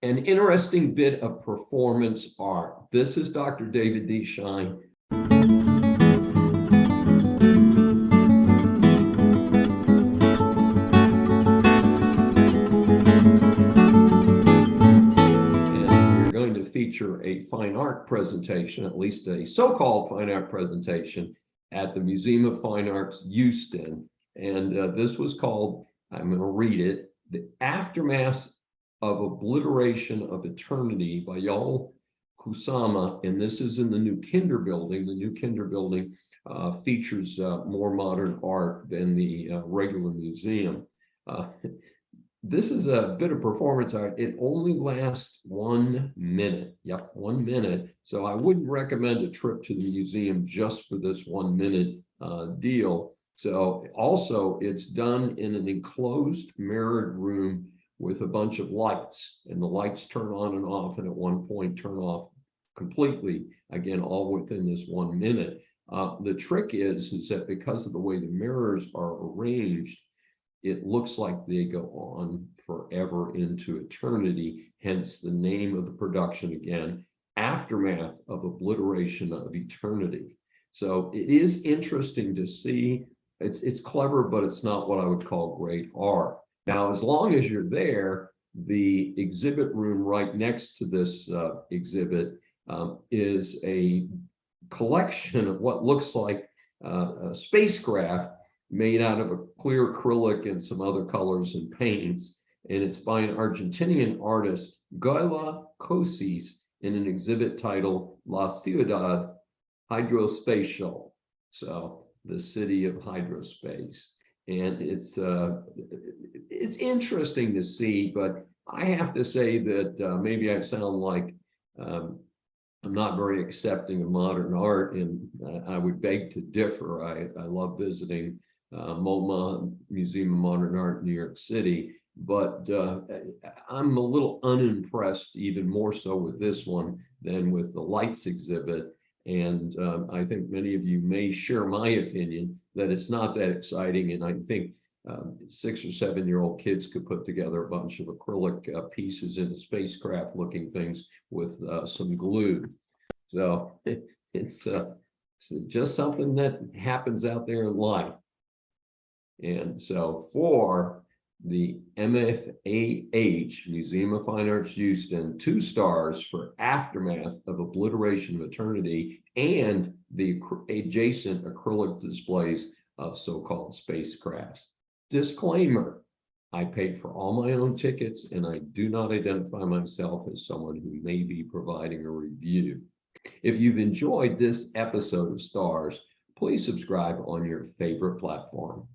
an interesting bit of performance art. This is Dr. David D. Shine. Feature a fine art presentation, at least a so-called fine art presentation at the Museum of Fine Arts, Houston. And this was called, I'm going to read it, The Aftermath of Obliteration of Eternity by Yayol Kusama. And this is in the new Kinder building. The new Kinder building features more modern art than the regular museum. This is a bit of performance art. It only lasts 1 minute. Yep, 1 minute. So I wouldn't recommend a trip to the museum just for this 1 minute deal. So also it's done in an enclosed mirrored room with a bunch of lights, and the lights turn on and off, and at one point turn off completely, again, all within this 1 minute. The trick is that because of the way the mirrors are arranged, it looks like they go on forever into eternity, hence the name of the production again, Aftermath of Obliteration of Eternity. So it is interesting to see. It's clever, but it's not what I would call great art. Now, as long as you're there, the exhibit room right next to this exhibit is a collection of what looks like a spacecraft made out of a clear acrylic and some other colors and paints. And it's by an Argentinian artist, Gyula Kosice, in an exhibit titled La Ciudad Hidroespacial. So the city of hydrospace. And it's interesting to see, but I have to say that maybe I sound like I'm not very accepting of modern art, and I would beg to differ. I love visiting MoMA, Museum of Modern Art in New York City, but I'm a little unimpressed, even more so with this one than with the lights exhibit. And I think many of you may share my opinion that it's not that exciting. And I think 6 or 7 year old kids could put together a bunch of acrylic pieces in spacecraft looking things with some glue. So it's just something that happens out there in life. And so for the MFAH, Museum of Fine Arts Houston, 2 stars for Aftermath of Obliteration of Eternity and the adjacent acrylic displays of so-called spacecrafts. Disclaimer, I paid for all my own tickets, and I do not identify myself as someone who may be providing a review. If you've enjoyed this episode of Stars, please subscribe on your favorite platform.